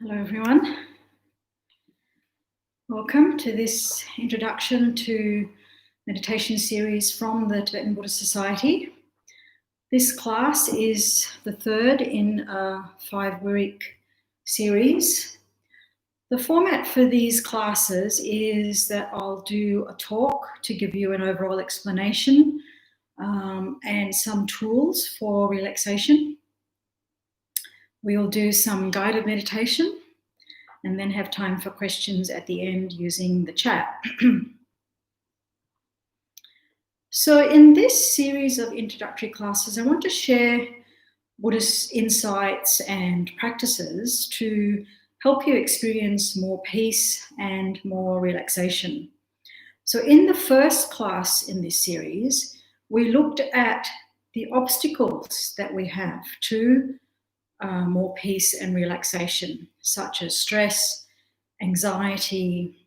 Hello everyone. Welcome to this introduction to meditation series from the Tibetan Buddhist Society. This class is the third in a 5-week series. The format for these classes is that I'll do a talk to give you an overall explanation and some tools for relaxation. We'll do some guided meditation and then have time for questions at the end using the chat. So in this series of introductory classes, I want to share Buddhist insights and practices to help you experience more peace and more relaxation. So in the first class in this series, we looked at the obstacles that we have to more peace and relaxation, such as stress, anxiety,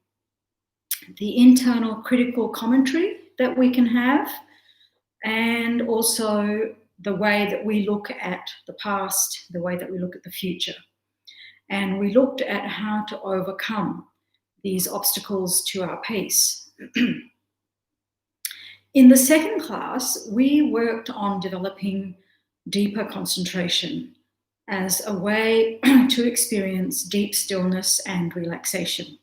the internal critical commentary that we can have, and also the way that we look at the past, the way that we look at the future. And we looked at how to overcome these obstacles to our peace. In the second class, we worked on developing deeper concentration as a way to experience deep stillness and relaxation.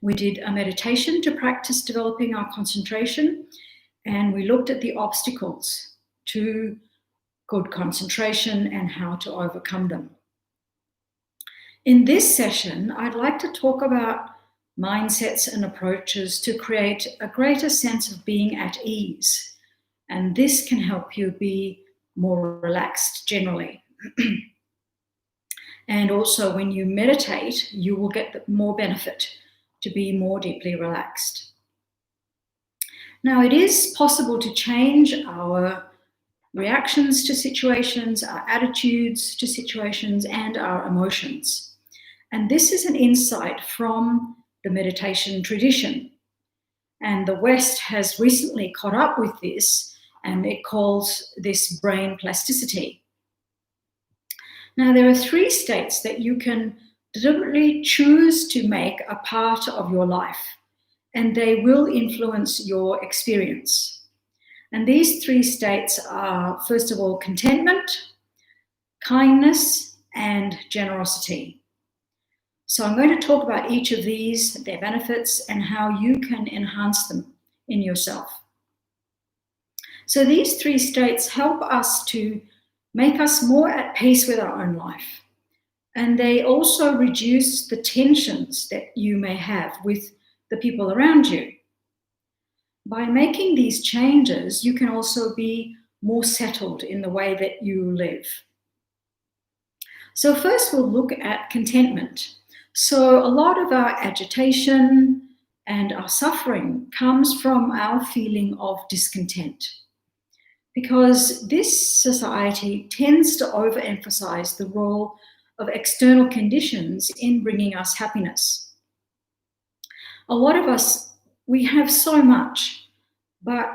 We did a meditation to practice developing our concentration, and we looked at the obstacles to good concentration and how to overcome them. In this session, I'd like to talk about mindsets and approaches to create a greater sense of being at ease, and this can help you be more relaxed generally. And also when you meditate, you will get more benefit to be more deeply relaxed. Now, it is possible to change our reactions to situations, our attitudes to situations, and our emotions. And this is an insight from the meditation tradition. And the West has recently caught up with this, and it calls this brain plasticity. Now, there are 3 states that you can deliberately choose to make a part of your life, and they will influence your experience. And these 3 states are, first of all, contentment, kindness, and generosity. So I'm going to talk about each of these, their benefits, and how you can enhance them in yourself. So these 3 states help us to make us more at peace with our own life. And they also reduce the tensions that you may have with the people around you. By making these changes, you can also be more settled in the way that you live. So first we'll look at contentment. So a lot of our agitation and our suffering comes from our feeling of discontent, because this society tends to overemphasize the role of external conditions in bringing us happiness. A lot of us, we have so much, but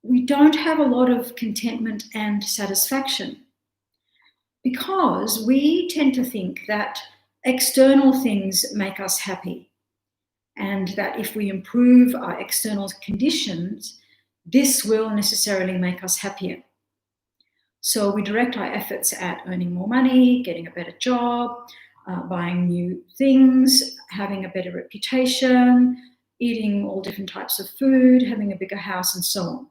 we don't have a lot of contentment and satisfaction, because we tend to think that external things make us happy, and that if we improve our external conditions, this will necessarily make us happier. So we direct our efforts at earning more money, getting a better job, buying new things, having a better reputation, eating all different types of food, having a bigger house, and so on.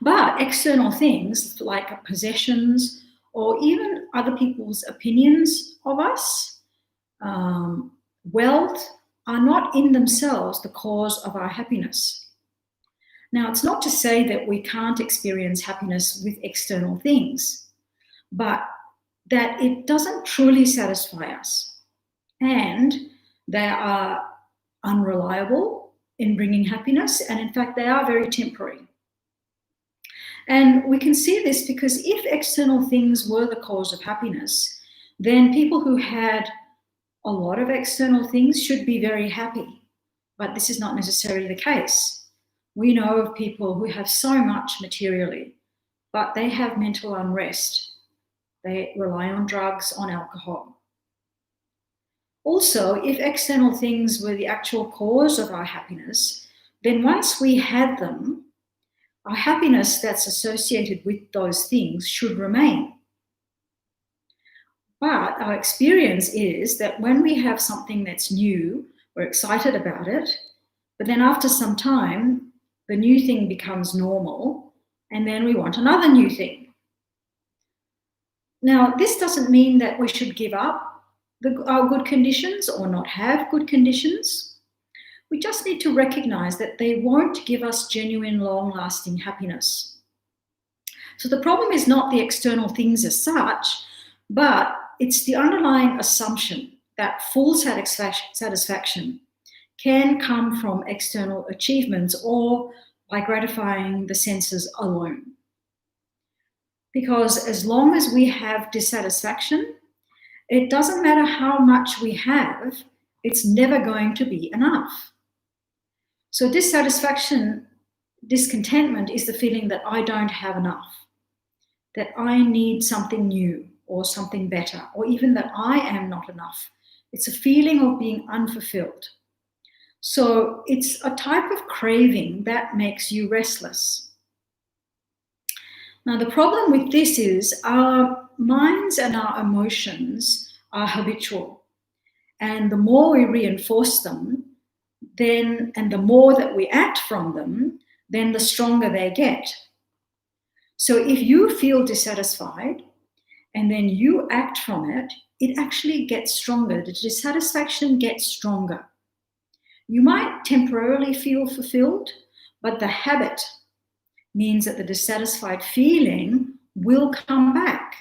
But external things like possessions or even other people's opinions of us, wealth, are not in themselves the cause of our happiness. Now, it's not to say that we can't experience happiness with external things, but that it doesn't truly satisfy us, and they are unreliable in bringing happiness, and in fact, they are very temporary. And we can see this because if external things were the cause of happiness, then people who had a lot of external things should be very happy, but this is not necessarily the case. We know of people who have so much materially, but they have mental unrest. They rely on drugs, on alcohol. Also, if external things were the actual cause of our happiness, then once we had them, our happiness that's associated with those things should remain. But our experience is that when we have something that's new, we're excited about it, but then after some time, the new thing becomes normal, and then we want another new thing. Now, this doesn't mean that we should give up our good conditions or not have good conditions. We just need to recognize that they won't give us genuine, long-lasting happiness. So the problem is not the external things as such, but it's the underlying assumption that full satisfaction can come from external achievements or by gratifying the senses alone. Because as long as we have dissatisfaction, it doesn't matter how much we have, it's never going to be enough. So dissatisfaction, discontentment is the feeling that I don't have enough, that I need something new or something better, or even that I am not enough. It's a feeling of being unfulfilled. So it's a type of craving that makes you restless. Now, the problem with this is our minds and our emotions are habitual. And the more we reinforce them, and the more that we act from them, then the stronger they get. So if you feel dissatisfied and then you act from it, it actually gets stronger. The dissatisfaction gets stronger. You might temporarily feel fulfilled, but the habit means that the dissatisfied feeling will come back.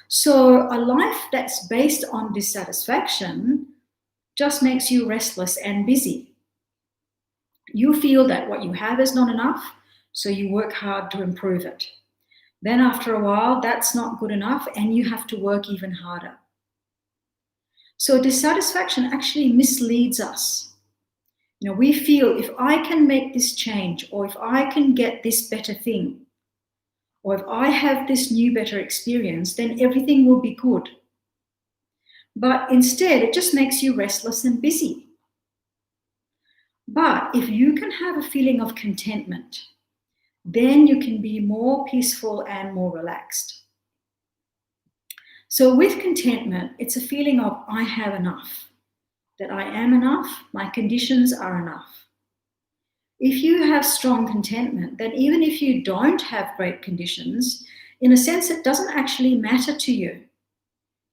So a life that's based on dissatisfaction just makes you restless and busy. You feel that what you have is not enough, so you work hard to improve it. Then after a while, that's not good enough, and you have to work even harder. So dissatisfaction actually misleads us. We feel if I can make this change, or if I can get this better thing, or if I have this new better experience, then everything will be good. But instead, it just makes you restless and busy. But if you can have a feeling of contentment, then you can be more peaceful and more relaxed. So with contentment, it's a feeling of I have enough, that I am enough, my conditions are enough. If you have strong contentment, then even if you don't have great conditions, in a sense, it doesn't actually matter to you.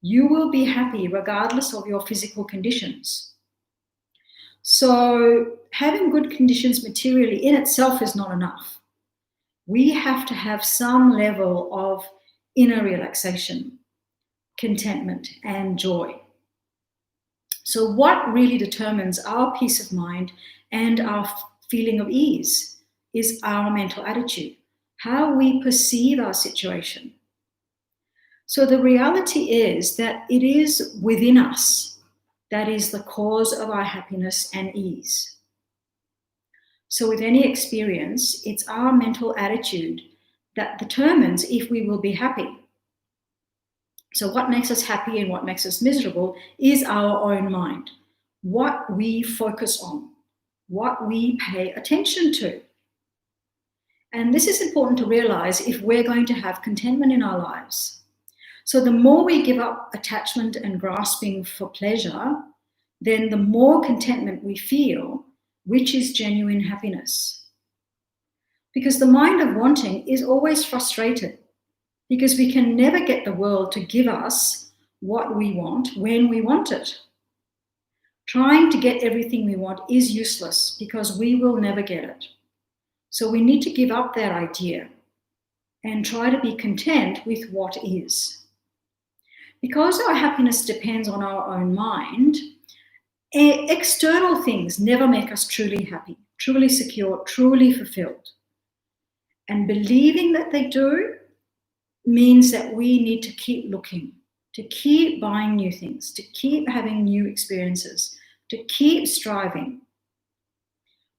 You will be happy regardless of your physical conditions. So having good conditions materially in itself is not enough. We have to have some level of inner relaxation, contentment, and joy. So what really determines our peace of mind and our feeling of ease is our mental attitude, how we perceive our situation. So the reality is that it is within us that is the cause of our happiness and ease. So with any experience, it's our mental attitude that determines if we will be happy. So what makes us happy and what makes us miserable is our own mind, what we focus on, what we pay attention to. And this is important to realize if we're going to have contentment in our lives. So the more we give up attachment and grasping for pleasure, then the more contentment we feel, which is genuine happiness. Because the mind of wanting is always frustrated, because we can never get the world to give us what we want when we want it. Trying to get everything we want is useless because we will never get it. So we need to give up that idea and try to be content with what is. Because our happiness depends on our own mind, external things never make us truly happy, truly secure, truly fulfilled. And believing that they do means that we need to keep looking, to keep buying new things, to keep having new experiences, to keep striving.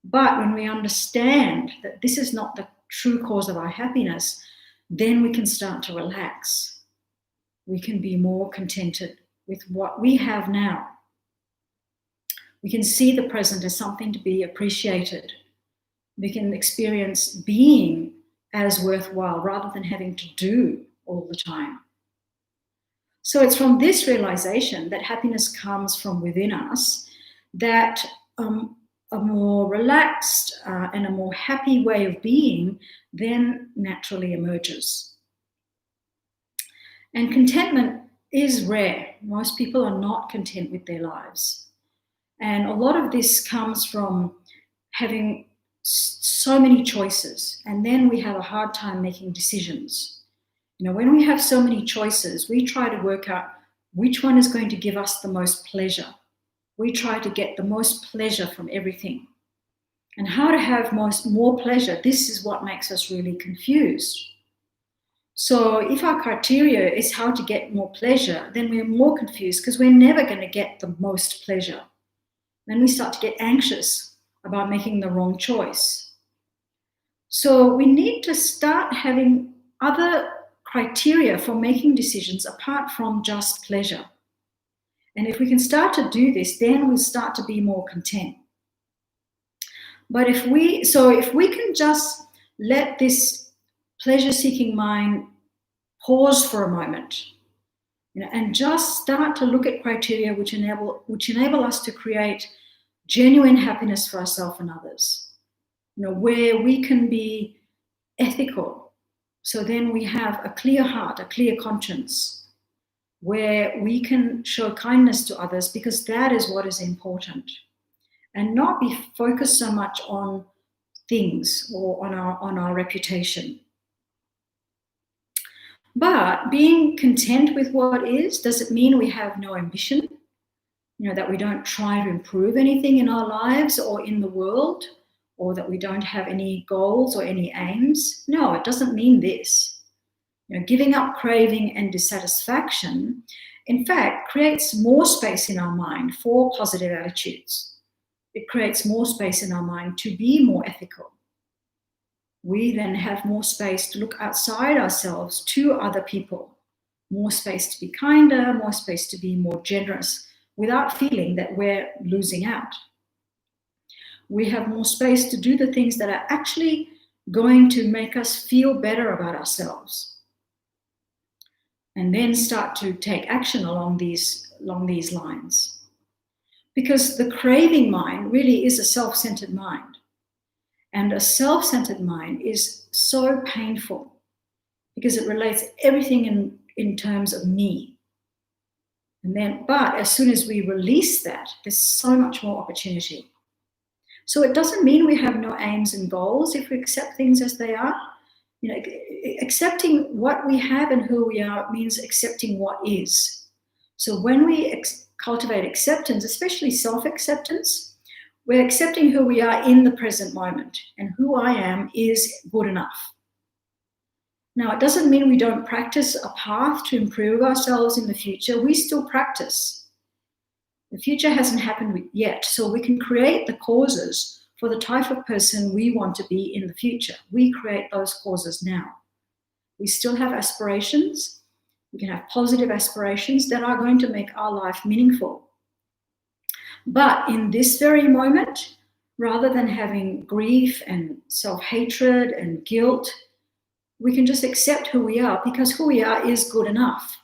But when we understand that this is not the true cause of our happiness, then we can start to relax. We can be more contented with what we have now. We can see the present as something to be appreciated. We can experience being as worthwhile rather than having to do all the time. So it's from this realization that happiness comes from within us, that a more relaxed and a more happy way of being then naturally emerges. And contentment is rare. Most people are not content with their lives. And a lot of this comes from having so many choices, and then we have a hard time making decisions. When we have so many choices, we try to work out which one is going to give us the most pleasure. We try to get the most pleasure from everything. And how to have more pleasure, this is what makes us really confused. So if our criteria is how to get more pleasure, then we're more confused because we're never going to get the most pleasure. Then we start to get anxious about making the wrong choice. So we need to start having other criteria for making decisions apart from just pleasure. And if we can start to do this, then we'll start to be more content. But if we can just let this pleasure-seeking mind pause for a moment, and just start to look at criteria which enable us to create genuine happiness for ourselves and others, where we can be ethical. So then we have a clear heart, a clear conscience, where we can show kindness to others because that is what is important, and not be focused so much on things or on our reputation. But being content with what is, does it mean we have no ambition? That we don't try to improve anything in our lives or in the world, or that we don't have any goals or any aims? No, it doesn't mean this. Giving up craving and dissatisfaction, in fact, creates more space in our mind for positive attitudes. It creates more space in our mind to be more ethical. We then have more space to look outside ourselves to other people, more space to be kinder, more space to be more generous without feeling that we're losing out. We have more space to do the things that are actually going to make us feel better about ourselves, and then start to take action along these lines. Because the craving mind really is a self-centered mind. And a self-centered mind is so painful because it relates everything in terms of me. But as soon as we release that, there's so much more opportunity. So it doesn't mean we have no aims and goals if we accept things as they are. Accepting what we have and who we are means accepting what is. So when we cultivate acceptance, especially self-acceptance, we're accepting who we are in the present moment, and who I am is good enough. Now, it doesn't mean we don't practice a path to improve ourselves in the future. We still practice. The future hasn't happened yet, so we can create the causes for the type of person we want to be in the future. We create those causes now. We still have aspirations. We can have positive aspirations that are going to make our life meaningful. But in this very moment, rather than having grief and self-hatred and guilt, we can just accept who we are, because who we are is good enough.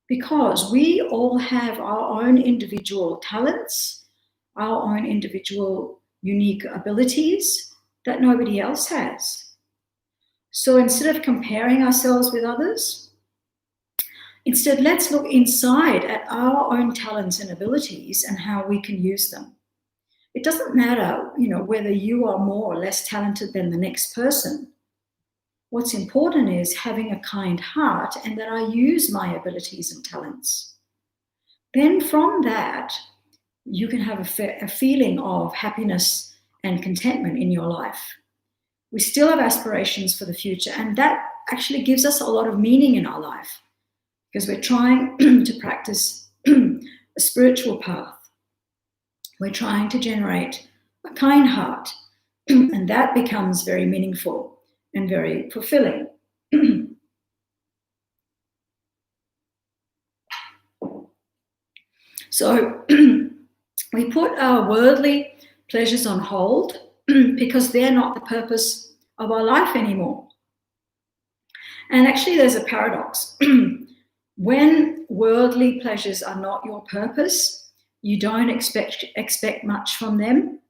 Because we all have our own individual talents, our own individual unique abilities that nobody else has. So instead of comparing ourselves with others, instead, let's look inside at our own talents and abilities and how we can use them. It doesn't matter, whether you are more or less talented than the next person. What's important is having a kind heart and that I use my abilities and talents. Then from that, you can have a feeling of happiness and contentment in your life. We still have aspirations for the future, and that actually gives us a lot of meaning in our life, because we're trying to practice a spiritual path. We're trying to generate a kind heart, and that becomes very meaningful and very fulfilling. So we put our worldly pleasures on hold because they're not the purpose of our life anymore. And actually, there's a paradox. When worldly pleasures are not your purpose, you don't expect much from them,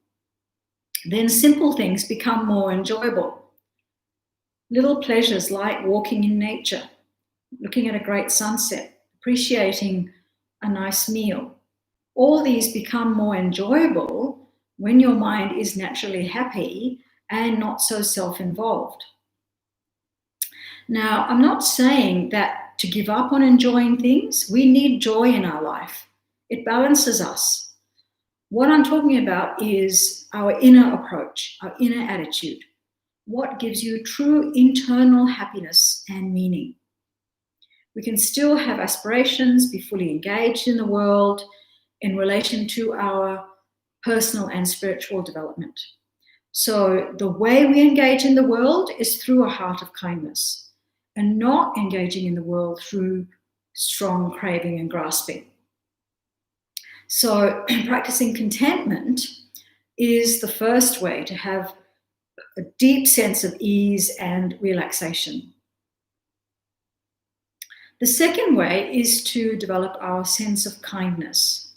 then simple things become more enjoyable. Little pleasures like walking in nature, looking at a great sunset, appreciating a nice meal, all these become more enjoyable when your mind is naturally happy and not so self-involved. Now, I'm not saying that to give up on enjoying things. We need joy in our life. It balances us. What I'm talking about is our inner approach, our inner attitude. What gives you true internal happiness and meaning? We can still have aspirations, be fully engaged in the world in relation to our personal and spiritual development. So the way we engage in the world is through a heart of kindness, and not engaging in the world through strong craving and grasping. So practicing contentment is the first way to have a deep sense of ease and relaxation. The second way is to develop our sense of kindness.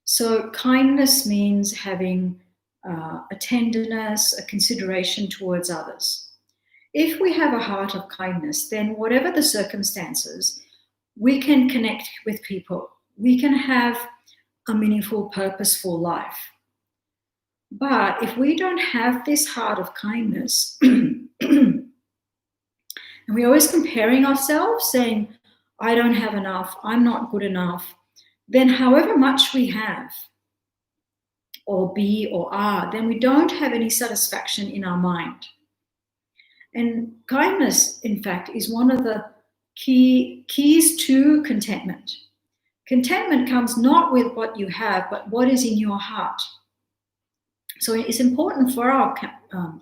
So kindness means having a tenderness, a consideration towards others. If we have a heart of kindness, then whatever the circumstances, we can connect with people. We can have a meaningful, purposeful life. But if we don't have this heart of kindness, and we're always comparing ourselves, saying, I don't have enough, I'm not good enough, then however much we have, or be or are, then we don't have any satisfaction in our mind. And kindness, in fact, is one of the keys to contentment. Contentment comes not with what you have, but what is in your heart. So it's important for our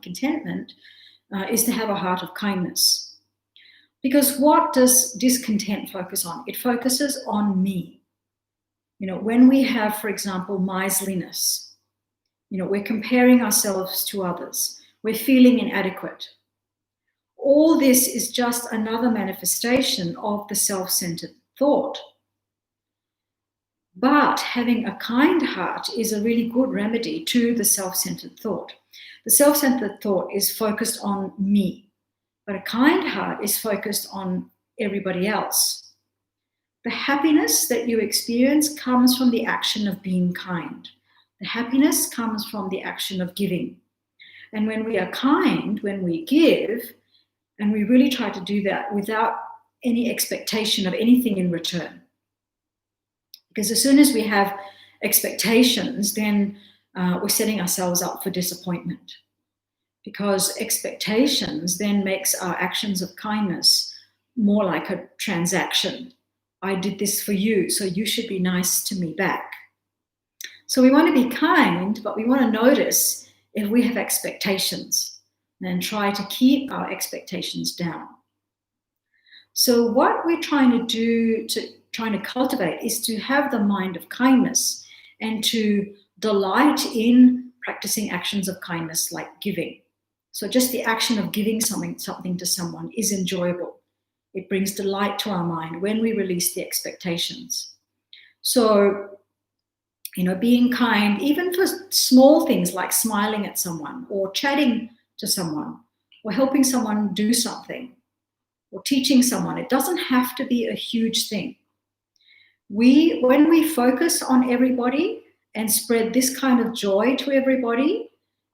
contentment is to have a heart of kindness. Because what does discontent focus on? It focuses on me. When we have, for example, miserliness, we're comparing ourselves to others. We're feeling inadequate. All this is just another manifestation of the self-centered thought. But having a kind heart is a really good remedy to the self-centered thought. The self-centered thought is focused on me, but a kind heart is focused on everybody else. The happiness that you experience comes from the action of being kind. The happiness comes from the action of giving. And when we are kind, when we give, and we really try to do that without any expectation of anything in return. Because as soon as we have expectations, then we're setting ourselves up for disappointment. Because expectations then makes our actions of kindness more like a transaction. I did this for you, so you should be nice to me back. So we want to be kind, but we want to notice if we have expectations and try to keep our expectations down. So what we're trying to cultivate is to have the mind of kindness and to delight in practicing actions of kindness like giving. So just the action of giving something to someone is enjoyable. It brings delight to our mind when we release the expectations. So, being kind, even for small things like smiling at someone or chatting to someone or helping someone do something or teaching someone, it doesn't have to be a huge thing. When we focus on everybody and spread this kind of joy to everybody,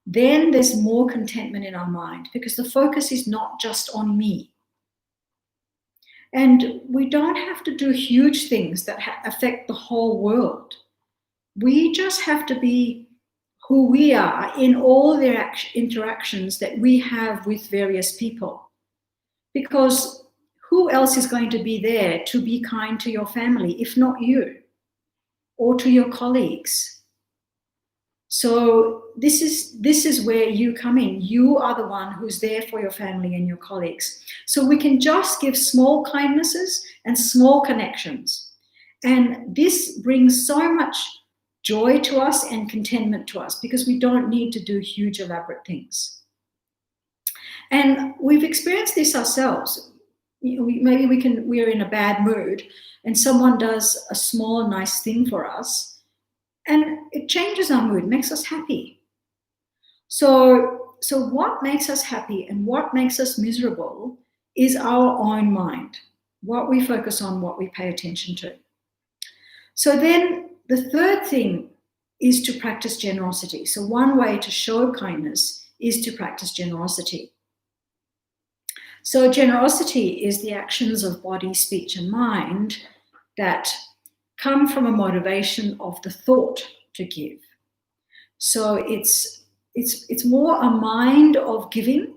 then there's more contentment in our mind because the focus is not just on me. And we don't have to do huge things that affect the whole world. We just have to be who we are in all the interactions that we have with various people. Because who else is going to be there to be kind to your family if not you or to your colleagues? So this is where you come in. You are the one who's there for your family and your colleagues. So we can just give small kindnesses and small connections. And this brings so much joy to us and contentment to us because we don't need to do huge, elaborate things. And we've experienced this ourselves. Maybe we're in a bad mood and someone does a small, nice thing for us and it changes our mood, makes us happy. So what makes us happy and what makes us miserable is our own mind, what we focus on, what we pay attention to. So then the third thing is to practice generosity. So one way to show kindness is to practice generosity. So generosity is the actions of body, speech, and mind that come from a motivation of the thought to give. So it's more a mind of giving,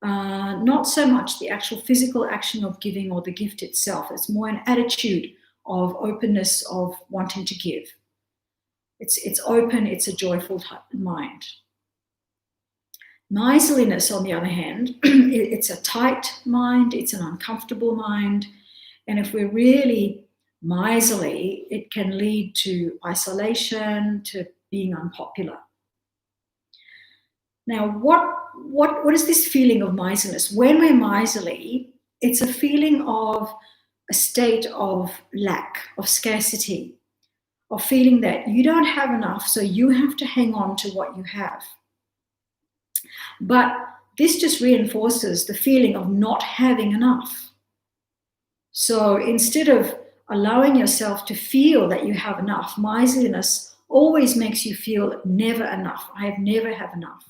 not so much the actual physical action of giving or the gift itself. It's more an attitude of openness, of wanting to give. It's open, it's a joyful mind. Miserliness, on the other hand, it's a tight mind, it's an uncomfortable mind, and if we're really miserly, it can lead to isolation, to being unpopular. Now, what is this feeling of miserliness? When we're miserly, it's a feeling of a state of lack, of scarcity, of feeling that you don't have enough, so you have to hang on to what you have. But this just reinforces the feeling of not having enough. So instead of allowing yourself to feel that you have enough, miserliness always makes you feel never enough. I have never have enough.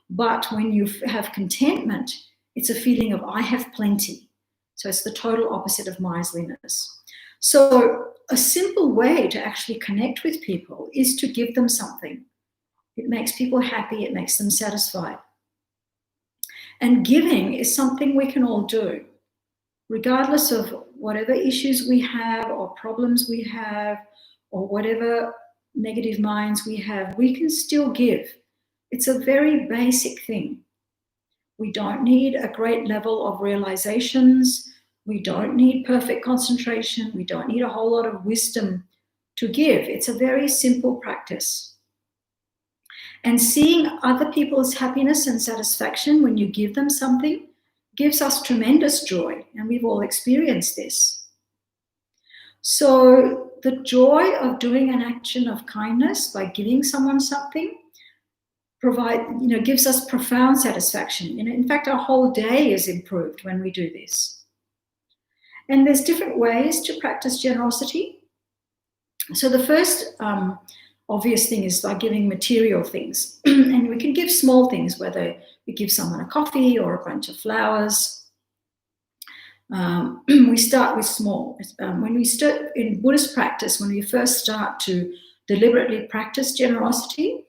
But when you have contentment, it's a feeling of I have plenty. So it's the total opposite of miserliness. So a simple way to actually connect with people is to give them something. It makes people happy, it makes them satisfied. And giving is something we can all do, regardless of whatever issues we have or problems we have or whatever negative minds we have, we can still give. It's a very basic thing. We don't need a great level of realizations. We don't need perfect concentration. We don't need a whole lot of wisdom to give. It's a very simple practice. And seeing other people's happiness and satisfaction when you give them something gives us tremendous joy, and we've all experienced this. So the joy of doing an action of kindness by giving someone something gives us profound satisfaction. In fact, our whole day is improved when we do this. And there's different ways to practice generosity. So the first obvious thing is by giving material things. And we can give small things, whether we give someone a coffee or a bunch of flowers. We start with small. When we start in Buddhist practice, when we first start to deliberately practice generosity,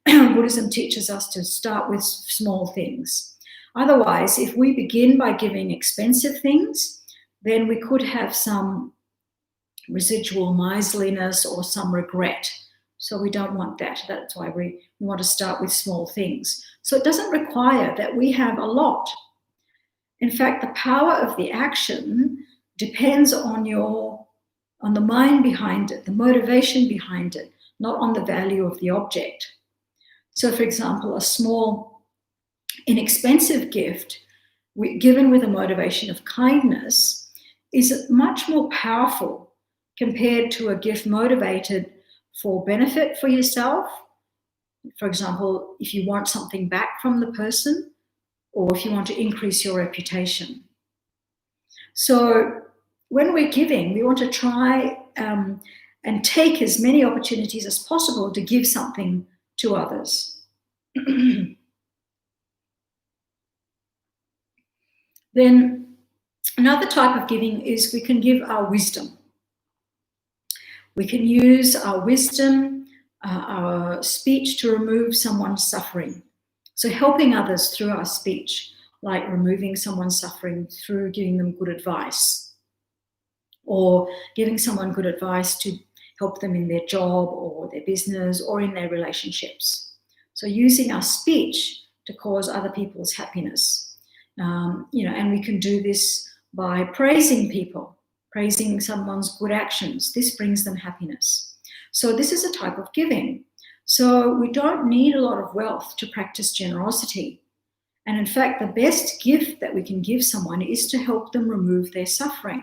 Buddhism teaches us to start with small things. Otherwise, if we begin by giving expensive things, then we could have some residual miserliness or some regret. So we don't want that. That's why we want to start with small things. So it doesn't require that we have a lot. In fact, the power of the action depends on the mind behind it, the motivation behind it, not on the value of the object. So, for example, a small, inexpensive gift given with a motivation of kindness is much more powerful compared to a gift motivated for benefit for yourself. For example, if you want something back from the person or if you want to increase your reputation. So when we're giving, we want to try and take as many opportunities as possible to give something to others. Then another type of giving is we can give our wisdom. We can use our wisdom, our speech to remove someone's suffering. So helping others through our speech, like removing someone's suffering through giving them good advice, or giving someone good advice to help them in their job or their business or in their relationships. So using our speech to cause other people's happiness. And we can do this by praising people. praising someone's good actions. This brings them happiness. So this is a type of giving. So we don't need a lot of wealth to practice generosity. And in fact, the best gift that we can give someone is to help them remove their suffering.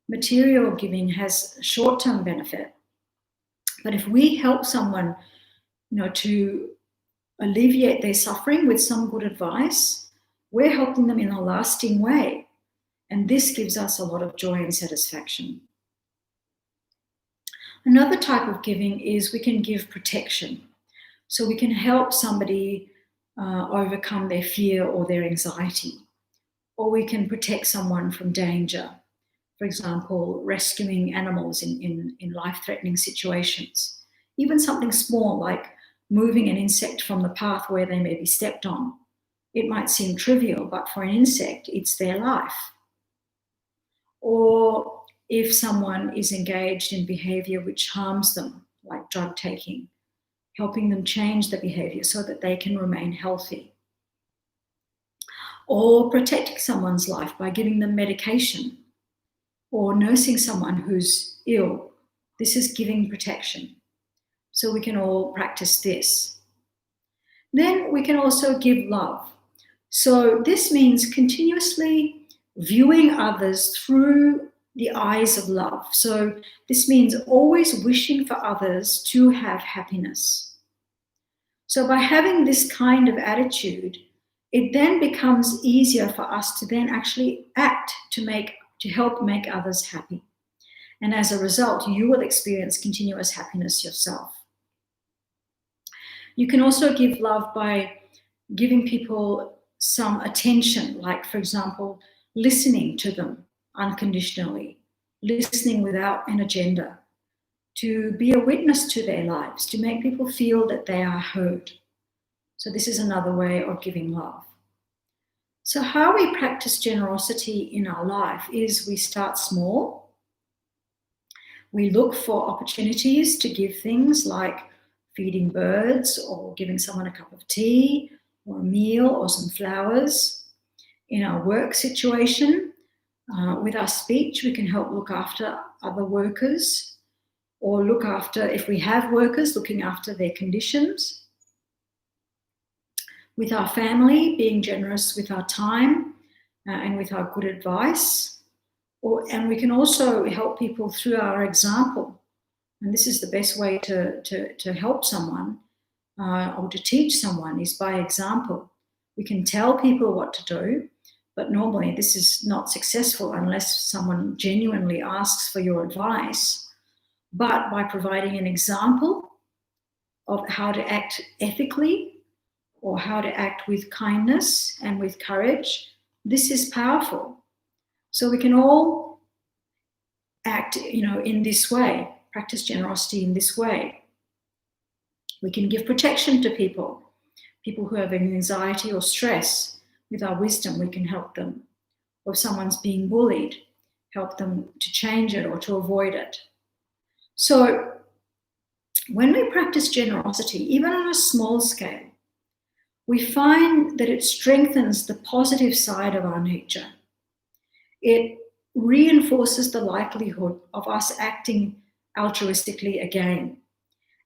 Material giving has short-term benefit. But if we help someone, to alleviate their suffering with some good advice, we're helping them in a lasting way. And this gives us a lot of joy and satisfaction. Another type of giving is we can give protection. So we can help somebody overcome their fear or their anxiety. Or we can protect someone from danger. For example, rescuing animals in life-threatening situations. Even something small like moving an insect from the path where they may be stepped on. It might seem trivial, but for an insect, it's their life. Or if someone is engaged in behavior which harms them, like drug taking, helping them change the behavior so that they can remain healthy. Or protecting someone's life by giving them medication or nursing someone who's ill. This is giving protection. So we can all practice this. Then we can also give love. So this means continuously viewing others through the eyes of love. So this means always wishing for others to have happiness. So by having this kind of attitude, it then becomes easier for us to then actually act to help make others happy. And as a result, you will experience continuous happiness yourself. You can also give love by giving people some attention, like, for example, listening to them unconditionally, listening without an agenda, to be a witness to their lives, to make people feel that they are heard. So this is another way of giving love. So how we practice generosity in our life is we start small. We look for opportunities to give things like feeding birds or giving someone a cup of tea or a meal or some flowers. In our work situation, with our speech, we can help look after other workers or look after, if we have workers, looking after their conditions. With our family, being generous with our time and with our good advice. And we can also help people through our example. And this is the best way to help someone or to teach someone is by example. We can tell people what to do, but normally this is not successful unless someone genuinely asks for your advice. But by providing an example of how to act ethically or how to act with kindness and with courage, this is powerful. So we can all act, in this way, practice generosity in this way. We can give protection to people who have anxiety or stress. With our wisdom, we can help them. Or if someone's being bullied, help them to change it or to avoid it. So when we practice generosity, even on a small scale, we find that it strengthens the positive side of our nature. It reinforces the likelihood of us acting altruistically again.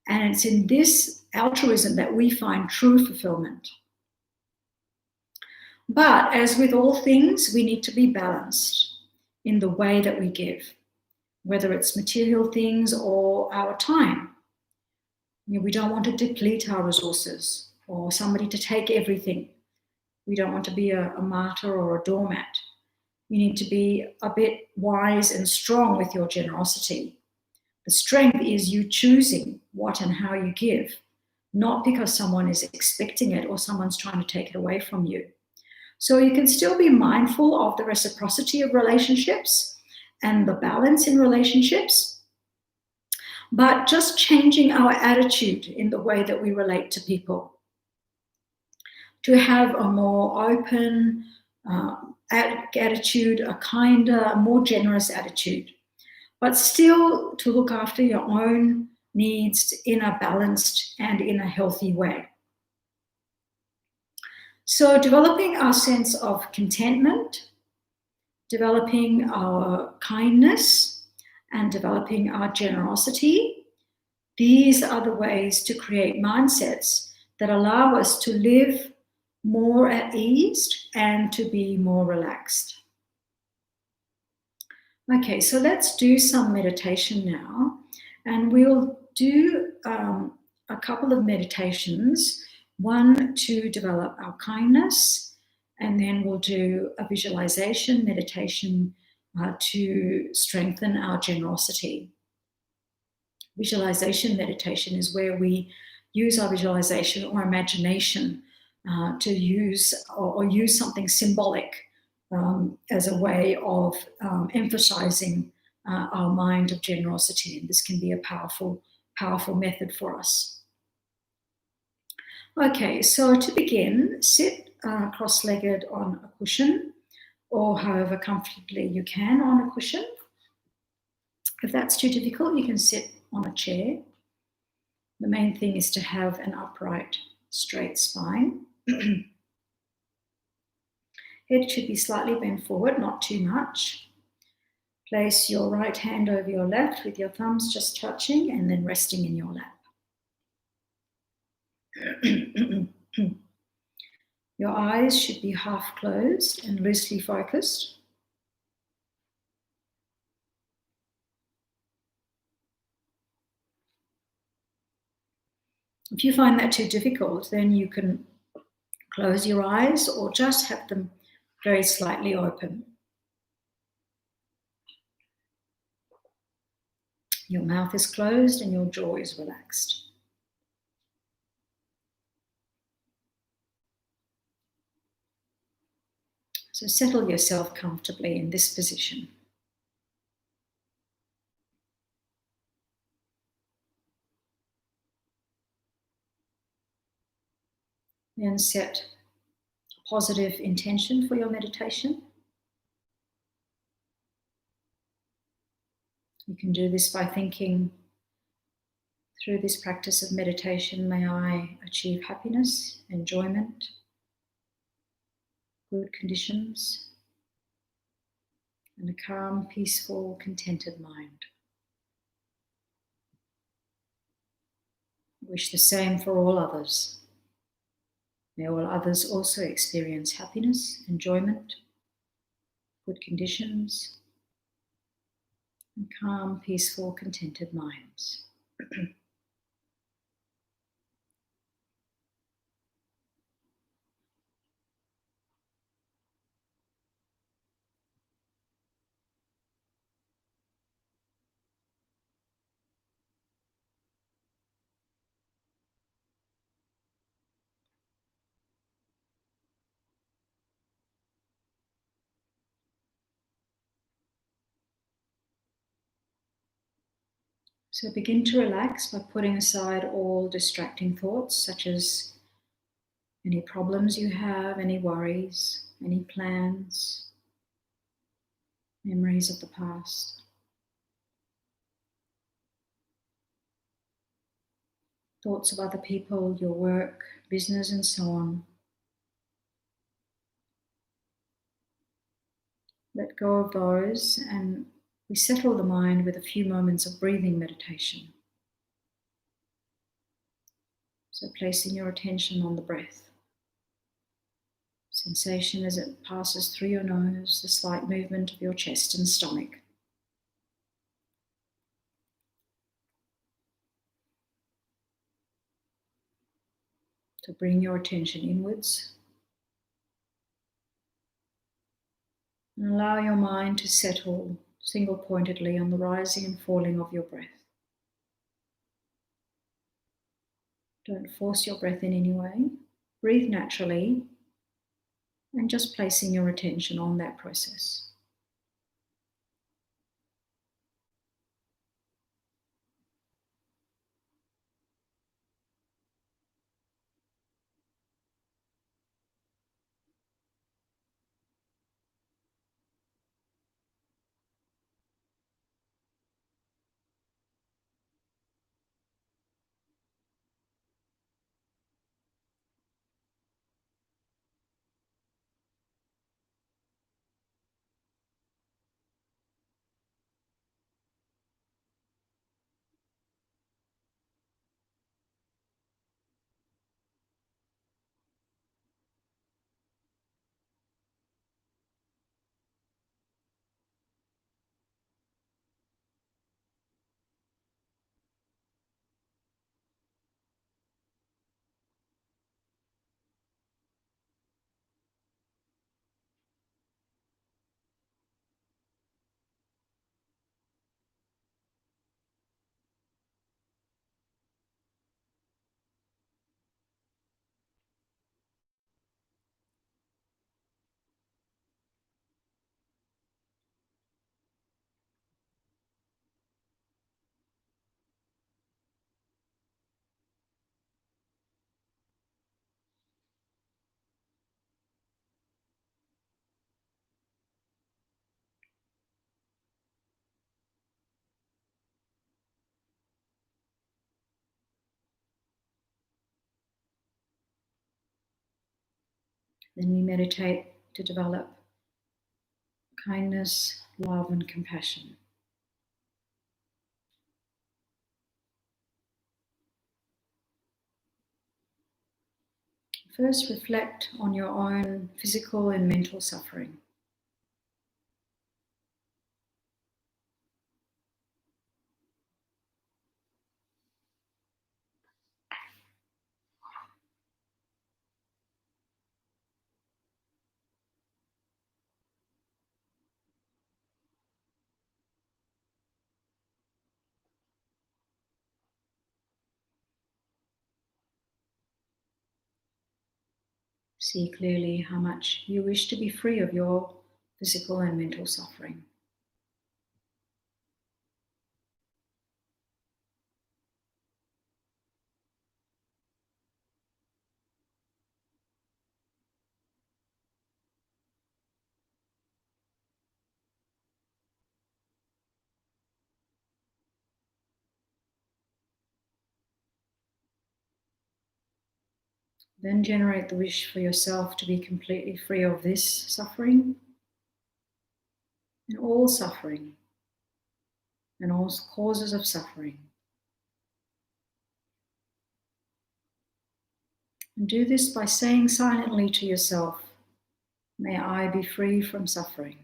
And it's in this altruism that we find true fulfillment. But as with all things, we need to be balanced in the way that we give, whether it's material things or our time. We don't want to deplete our resources or somebody to take everything. We don't want to be a martyr or a doormat. You need to be a bit wise and strong with your generosity. The strength is you choosing what and how you give, not because someone is expecting it or someone's trying to take it away from you. So you can still be mindful of the reciprocity of relationships and the balance in relationships, but just changing our attitude in the way that we relate to people. To have a more open attitude, a kinder, more generous attitude, but still to look after your own needs in a balanced and in a healthy way. So developing our sense of contentment, developing our kindness and developing our generosity. These are the ways to create mindsets that allow us to live more at ease and to be more relaxed. Okay, so let's do some meditation now, and we'll do a couple of meditations, one to develop our kindness, and then we'll do a visualization meditation to strengthen our generosity. Visualization meditation is where we use our visualization or imagination to use or use something symbolic as a way of emphasizing our mind of generosity. And this can be a powerful method for us. Okay, so to begin, sit cross-legged on a cushion or however comfortably you can on a cushion. If that's too difficult, you can sit on a chair. The main thing is to have an upright, straight spine. Head should be slightly bent forward, not too much. Place your right hand over your left with your thumbs just touching and then resting in your lap. Your eyes should be half closed and loosely focused. If you find that too difficult, then you can close your eyes or just have them very slightly open. Your mouth is closed and your jaw is relaxed. So settle yourself comfortably in this position. Then set a positive intention for your meditation. You can do this by thinking, through this practice of meditation, may I achieve happiness, enjoyment, good conditions, and a calm, peaceful, contented mind. I wish the same for all others. May all others also experience happiness, enjoyment, good conditions, and calm, peaceful, contented minds. So begin to relax by putting aside all distracting thoughts, such as any problems you have, any worries, any plans, memories of the past, thoughts of other people, your work, business, and so on. Let go of those and we settle the mind with a few moments of breathing meditation. So placing your attention on the breath. Sensation as it passes through your nose, the slight movement of your chest and stomach. To bring your attention inwards. And allow your mind to settle single-pointedly on the rising and falling of your breath. Don't force your breath in any way. Breathe naturally and just placing your attention on that process. Then we meditate to develop kindness, love, and compassion. First, reflect on your own physical and mental suffering. See clearly how much you wish to be free of your physical and mental suffering. Then generate the wish for yourself to be completely free of this suffering and all suffering and all causes of suffering. And do this by saying silently to yourself, "May I be free from suffering."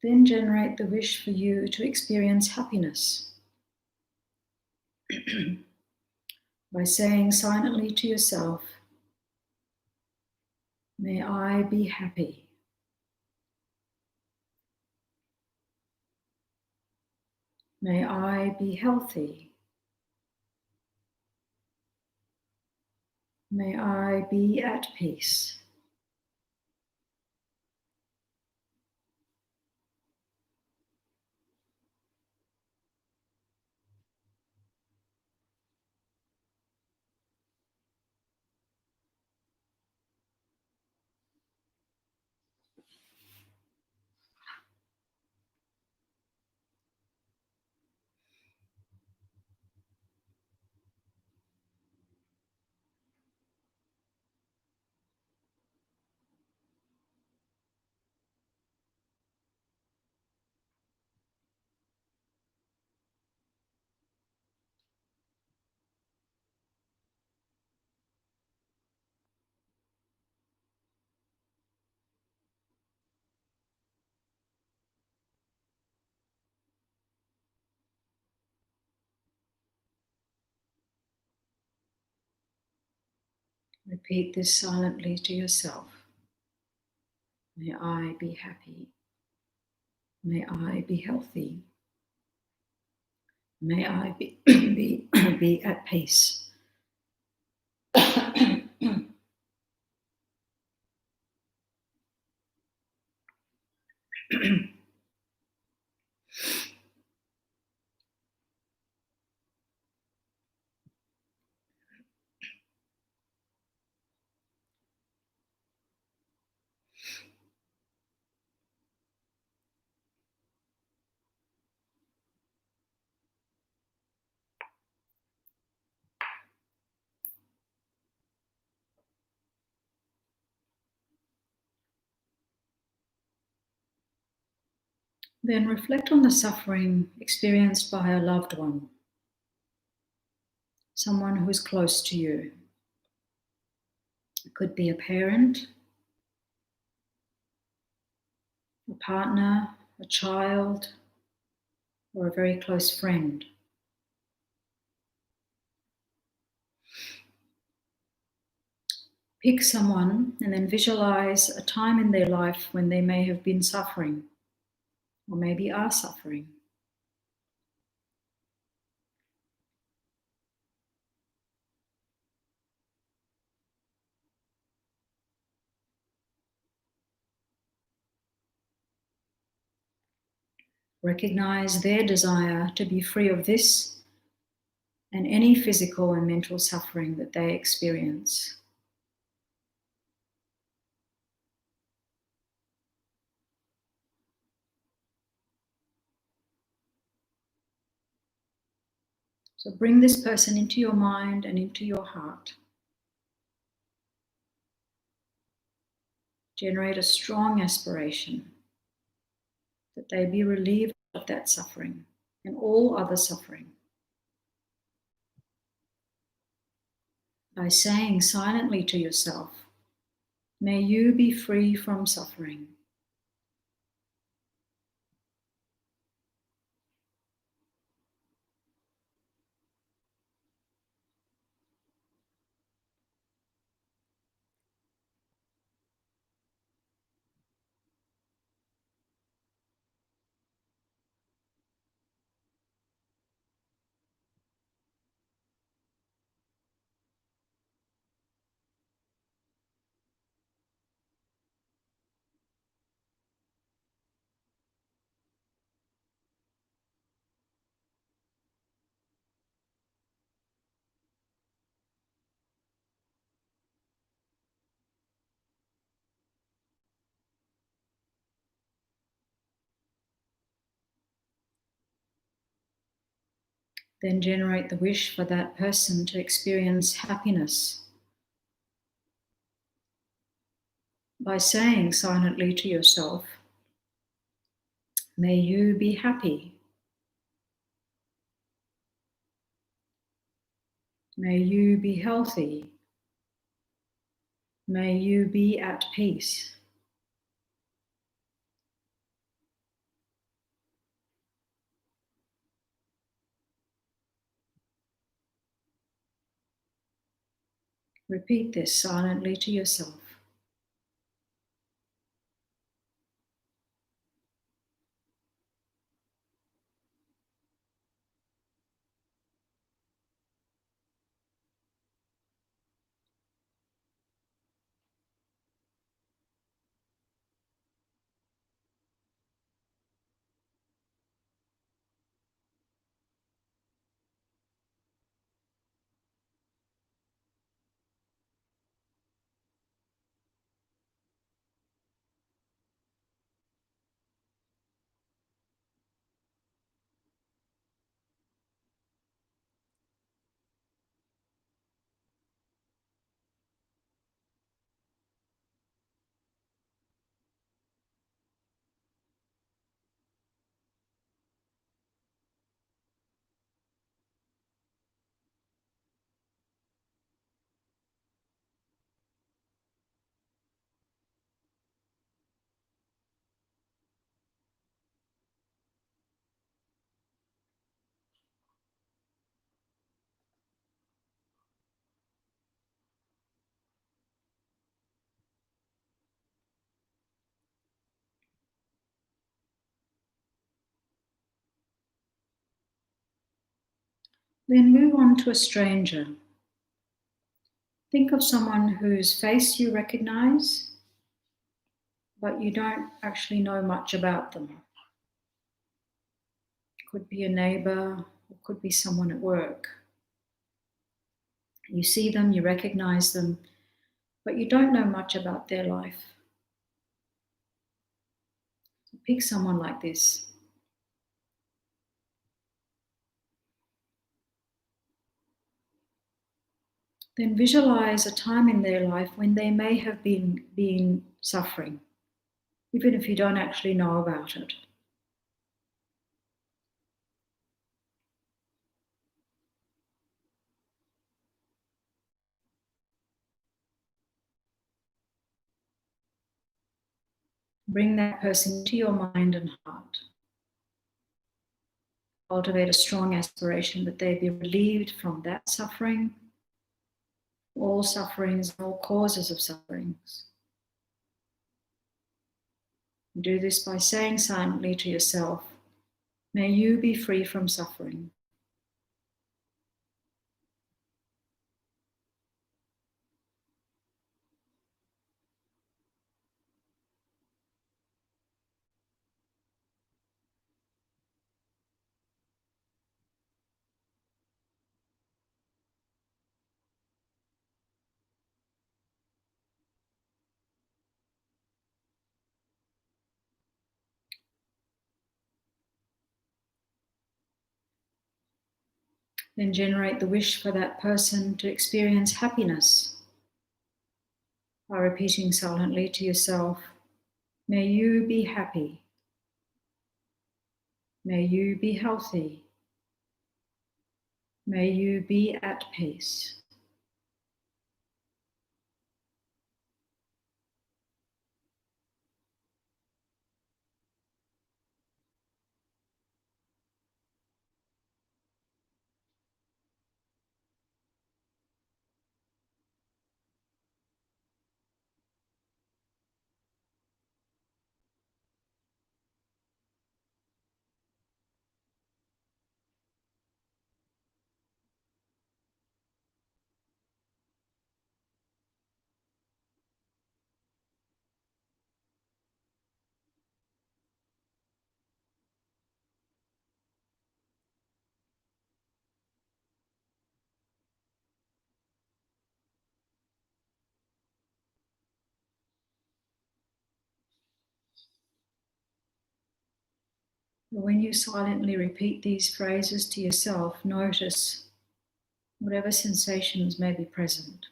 Then generate the wish for you to experience happiness by saying silently to yourself, "May I be happy. May I be healthy. May I be at peace." Repeat this silently to yourself. May I be happy. May I be healthy. May I be, be at peace. Then reflect on the suffering experienced by a loved one, someone who is close to you. It could be a parent, a partner, a child, or a very close friend. Pick someone and then visualize a time in their life when they may have been suffering, or maybe are suffering. Recognize their desire to be free of this and any physical and mental suffering that they experience. So bring this person into your mind and into your heart. Generate a strong aspiration that they be relieved of that suffering and all other suffering. By saying silently to yourself, may you be free from suffering. Then generate the wish for that person to experience happiness by saying silently to yourself, may you be happy. May you be healthy. May you be at peace. Repeat this silently to yourself. Then move on to a stranger. Think of someone whose face you recognize, but you don't actually know much about them. It could be a neighbor, or could be someone at work. You see them, you recognize them, but you don't know much about their life. Pick someone like this. Then visualize a time in their life when they may have been suffering, even if you don't actually know about it. Bring that person to your mind and heart. Cultivate a strong aspiration that they be relieved from that suffering all sufferings and all causes of sufferings. Do this by saying silently to yourself, may you be free from suffering. Then generate the wish for that person to experience happiness by repeating silently to yourself, may you be happy. May you be healthy. May you be at peace. When you silently repeat these phrases to yourself, notice whatever sensations may be present.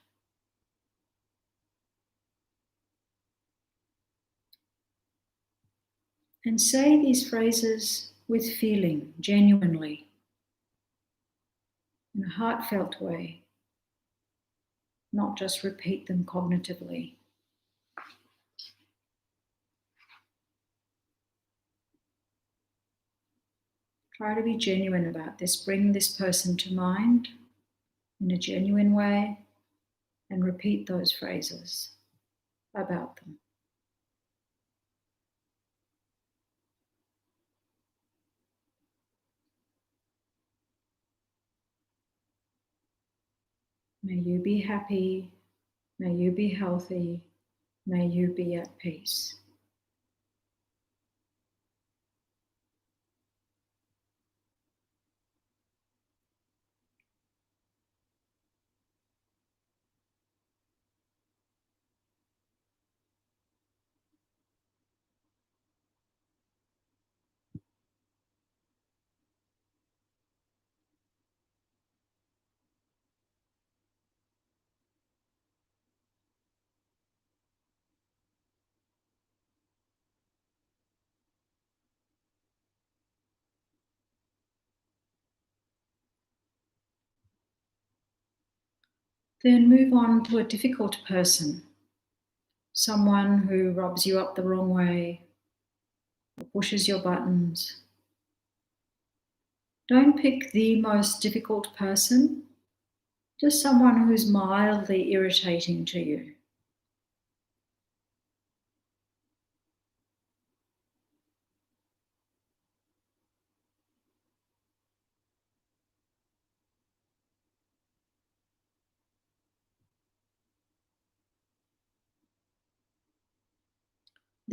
And say these phrases with feeling, genuinely, in a heartfelt way, not just repeat them cognitively. Try to be genuine about this. Bring this person to mind in a genuine way and repeat those phrases about them. May you be happy. May you be healthy. May you be at peace. Then move on to a difficult person, someone who rubs you up the wrong way or pushes your buttons. Don't pick the most difficult person, just someone who's mildly irritating to you.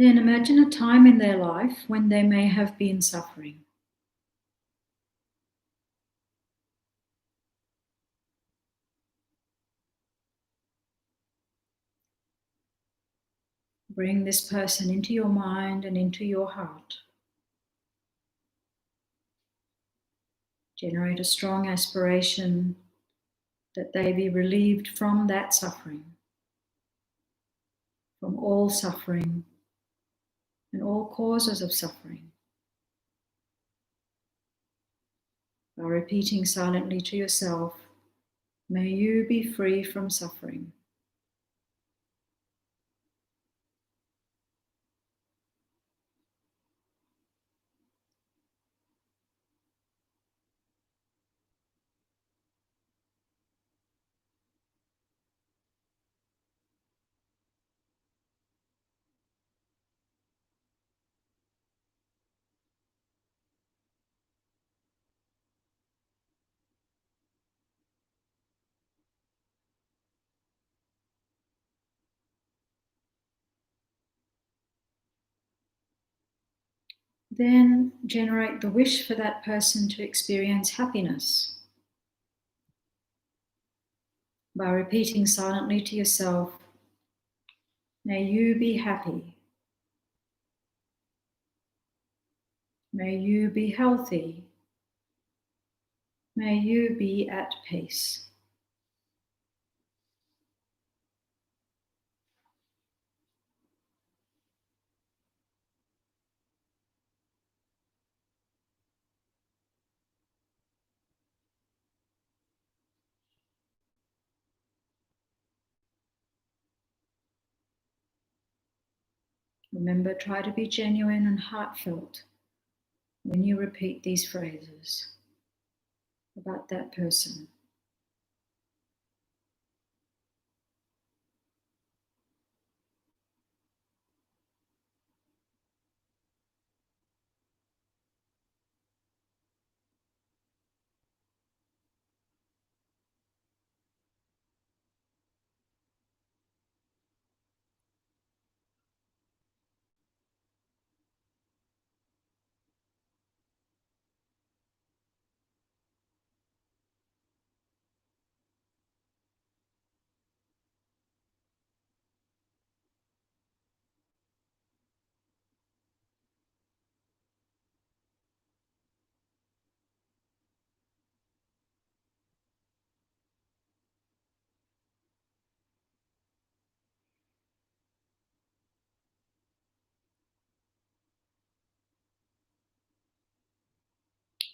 Then imagine a time in their life when they may have been suffering. Bring this person into your mind and into your heart. Generate a strong aspiration that they be relieved from that suffering, from all suffering and all causes of suffering. By repeating silently to yourself, may you be free from suffering. Then generate the wish for that person to experience happiness by repeating silently to yourself, may you be happy. May you be healthy. May you be at peace. Remember, try to be genuine and heartfelt when you repeat these phrases about that person.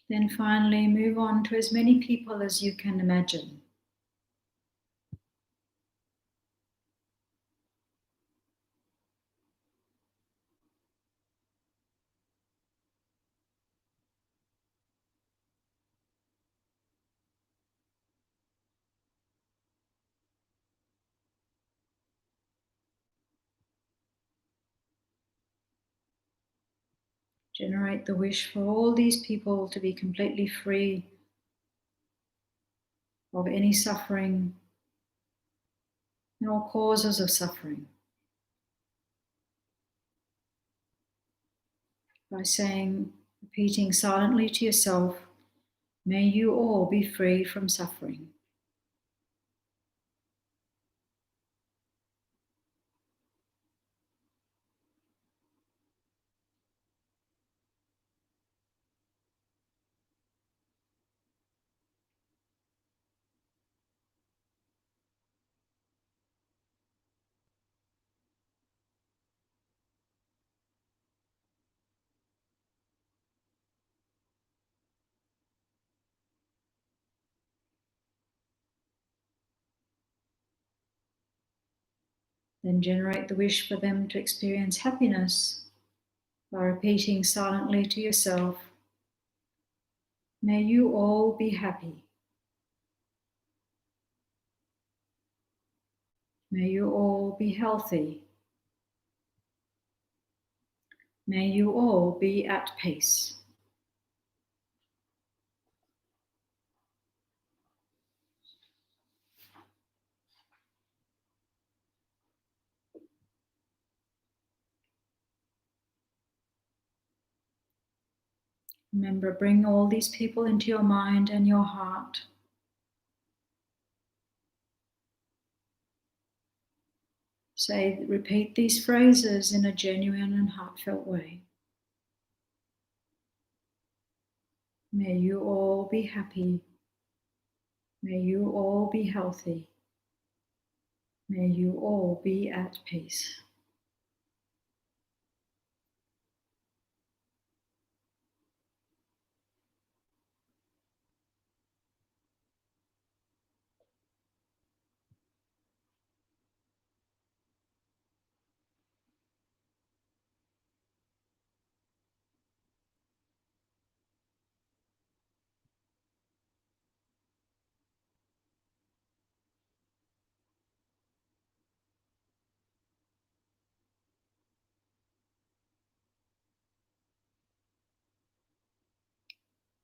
Then finally move on to as many people as you can imagine. Generate the wish for all these people to be completely free of any suffering and all causes of suffering by saying, repeating silently to yourself, may you all be free from suffering. Then generate the wish for them to experience happiness by repeating silently to yourself, may you all be happy. May you all be healthy. May you all be at peace. Remember, bring all these people into your mind and your heart. Repeat these phrases in a genuine and heartfelt way. May you all be happy. May you all be healthy. May you all be at peace.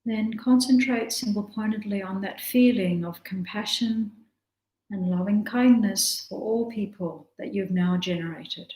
Then concentrate single-pointedly on that feeling of compassion and loving kindness for all people that you've now generated.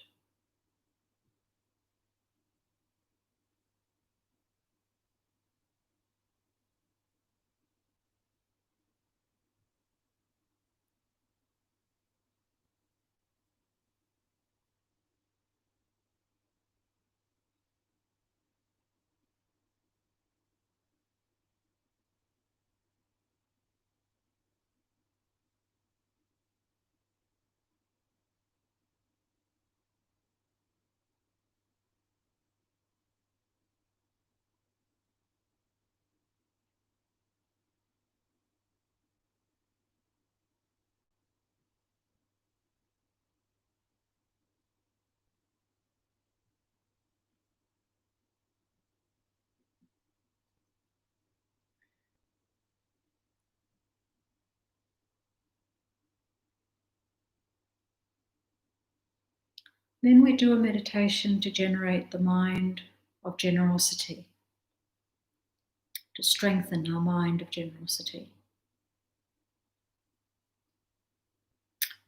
Then we do a meditation to generate the mind of generosity, to strengthen our mind of generosity.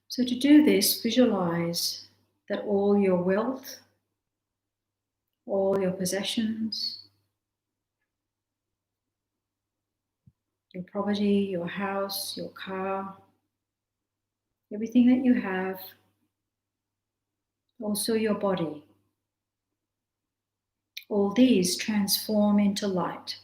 So to do this, visualize that all your wealth, all your possessions, your property, your house, your car, everything that you have, also your body, all these transform into light.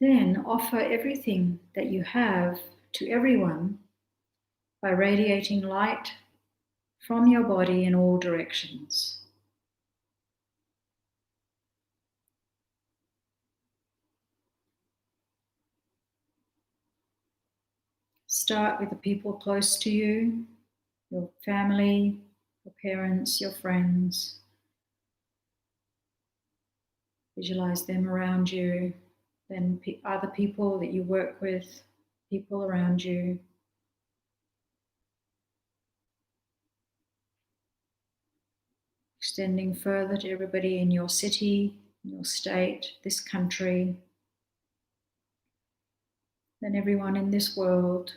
Then offer everything that you have to everyone by radiating light from your body in all directions. Start with the people close to you, your family, your parents, your friends. Visualize them around you, then other people that you work with, people around you. Extending further to everybody in your city, your state, this country, then everyone in this world.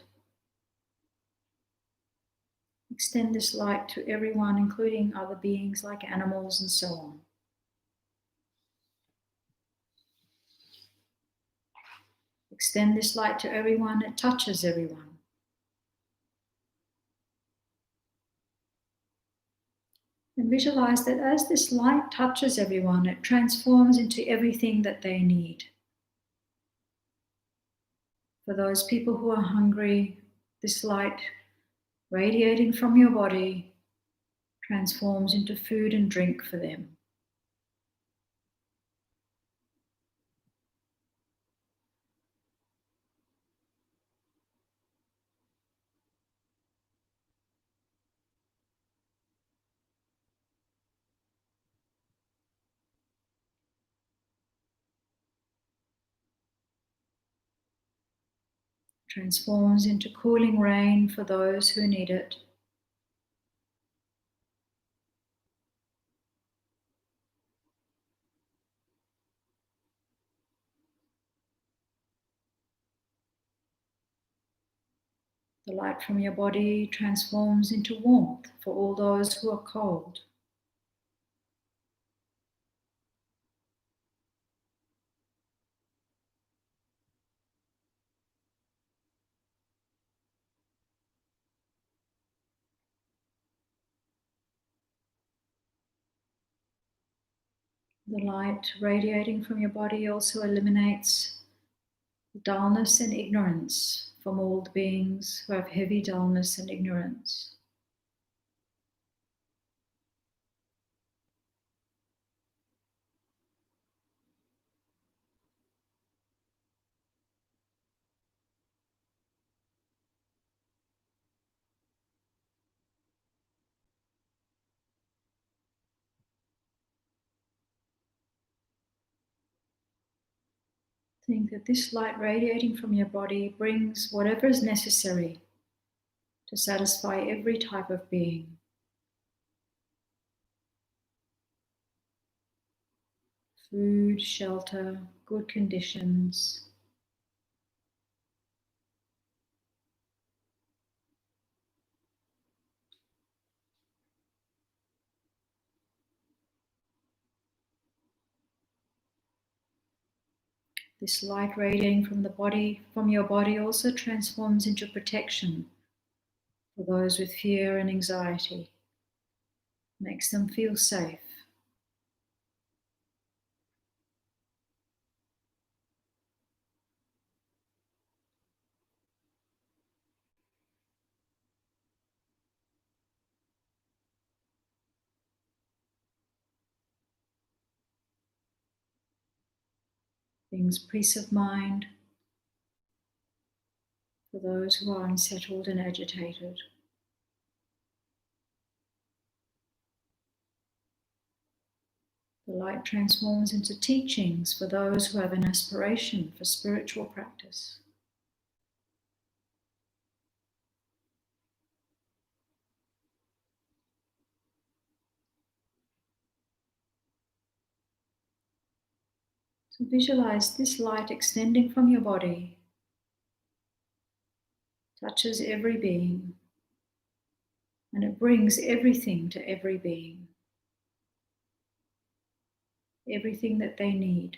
Extend this light to everyone, including other beings like animals and so on. Extend this light to everyone, it touches everyone. And visualize that as this light touches everyone, it transforms into everything that they need. For those people who are hungry, this light radiating from your body transforms into food and drink for them. Transforms into cooling rain for those who need it. The light from your body transforms into warmth for all those who are cold. The light radiating from your body also eliminates dullness and ignorance from all the beings who have heavy dullness and ignorance. Think that this light radiating from your body brings whatever is necessary to satisfy every type of being. Food, shelter, good conditions. This light radiating from your body also transforms into protection for those with fear and anxiety. Makes them feel safe. Brings peace of mind for those who are unsettled and agitated. The light transforms into teachings for those who have an aspiration for spiritual practice. So visualize this light extending from your body, touches every being, and it brings everything to every being, everything that they need.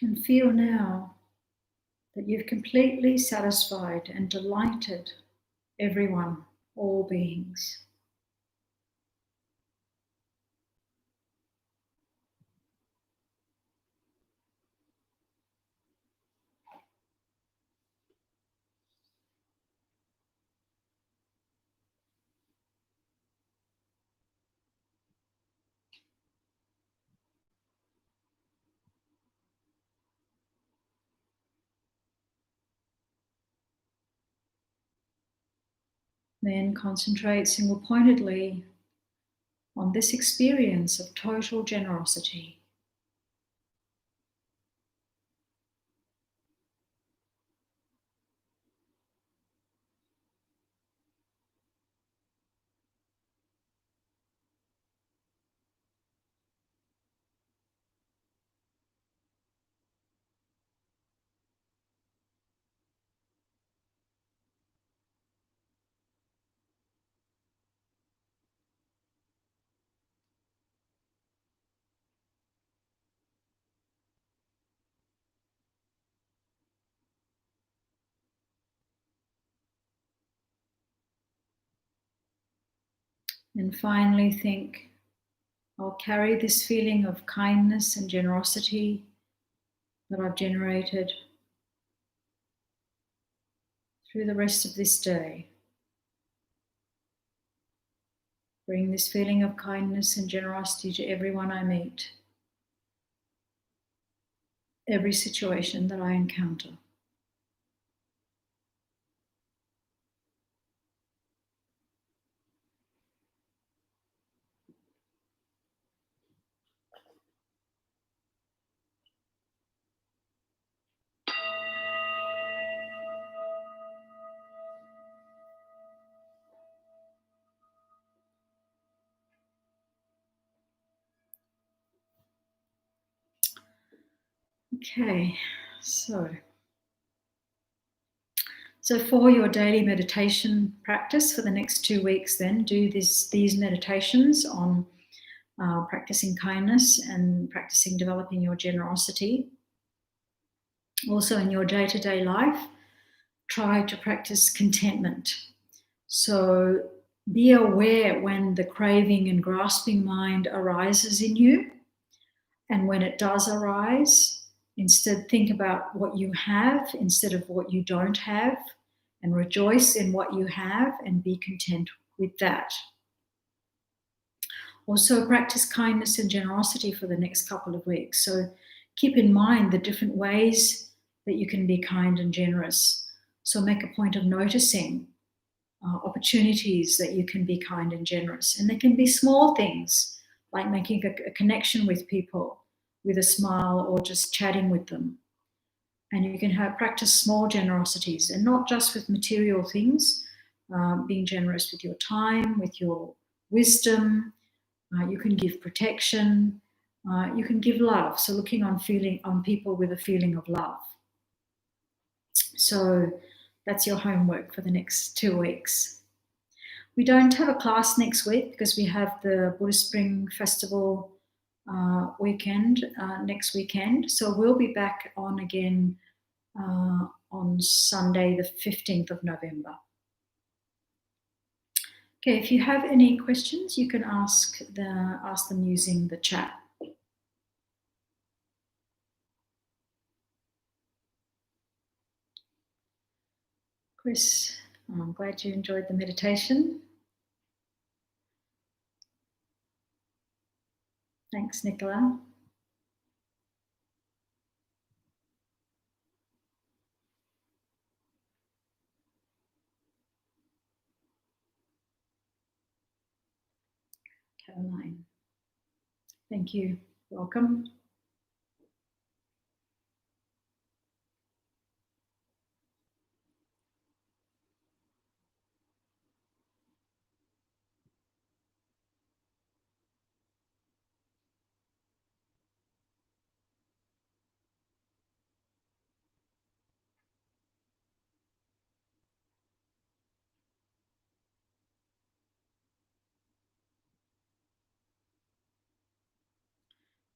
And feel now that you've completely satisfied and delighted everyone, all beings. Then concentrate single-pointedly on this experience of total generosity. And finally think, I'll carry this feeling of kindness and generosity that I've generated through the rest of this day. Bring this feeling of kindness and generosity to everyone I meet, every situation that I encounter. Okay, so for your daily meditation practice for the next 2 weeks, then do these meditations on practicing kindness and practicing developing your generosity. Also in your day-to-day life, try to practice contentment. So be aware when the craving and grasping mind arises in you. And when it does arise, instead think about what you have instead of what you don't have, and rejoice in what you have and be content with that. Also practice kindness and generosity for the next couple of weeks. So keep in mind the different ways that you can be kind and generous. So make a point of noticing opportunities that you can be kind and generous. And they can be small things, like making a connection with people with a smile or just chatting with them. And you can practice small generosities, and not just with material things, being generous with your time, with your wisdom. You can give protection. You can give love. So looking on people with a feeling of love. So that's your homework for the next 2 weeks. We don't have a class next week because we have the Buddhist Spring Festival weekend next weekend. So we'll be back on again on Sunday, the 15th of November. Okay, if you have any questions, you can ask them using the chat. Chris, I'm glad you enjoyed the meditation. Thanks, Nicola. Caroline. Thank you. Welcome.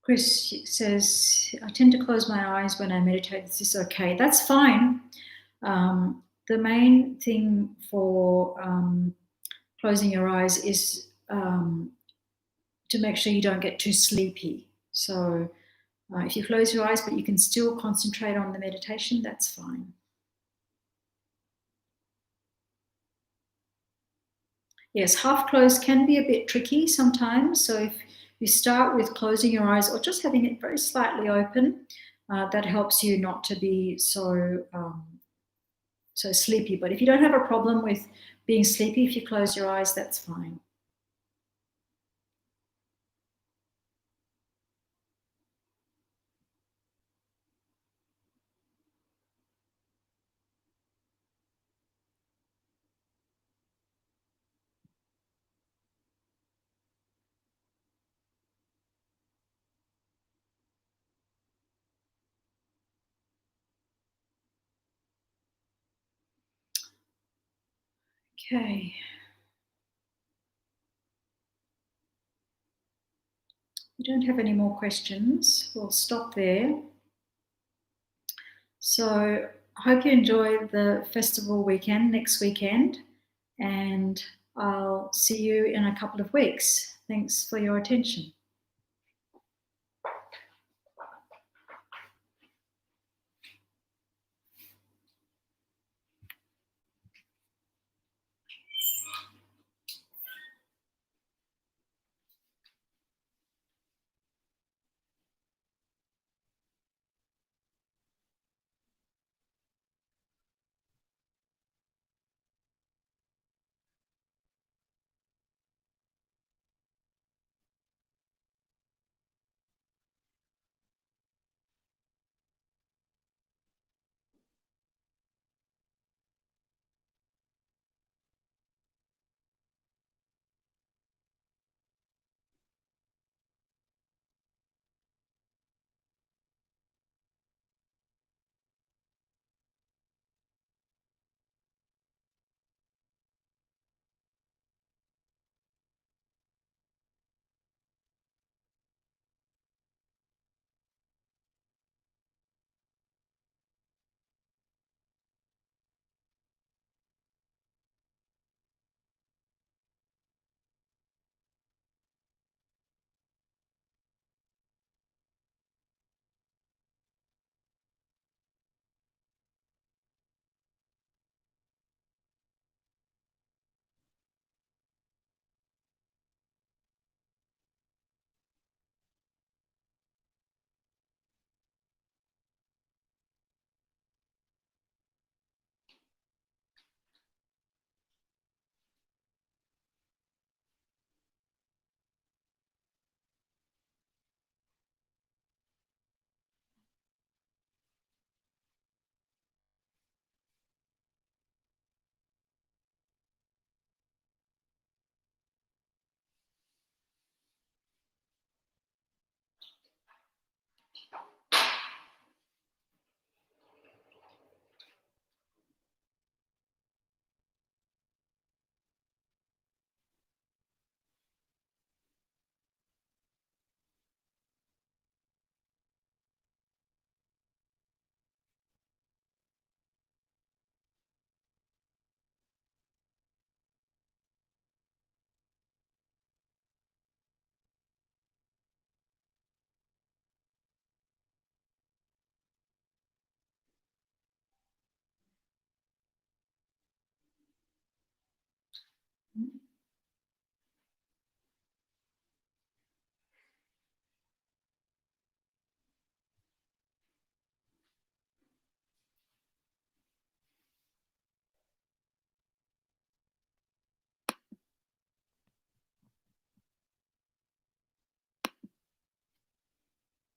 Chris says, I tend to close my eyes when I meditate. Is this okay? That's fine. The main thing for closing your eyes is to make sure you don't get too sleepy. So if you close your eyes but you can still concentrate on the meditation, that's fine. Yes, half closed can be a bit tricky sometimes. So if you start with closing your eyes or just having it very slightly open, that helps you not to be so sleepy. But if you don't have a problem with being sleepy, if you close your eyes, that's fine. Okay. We don't have any more questions. We'll stop there. So I hope you enjoy the festival weekend next weekend, and I'll see you in a couple of weeks. Thanks for your attention.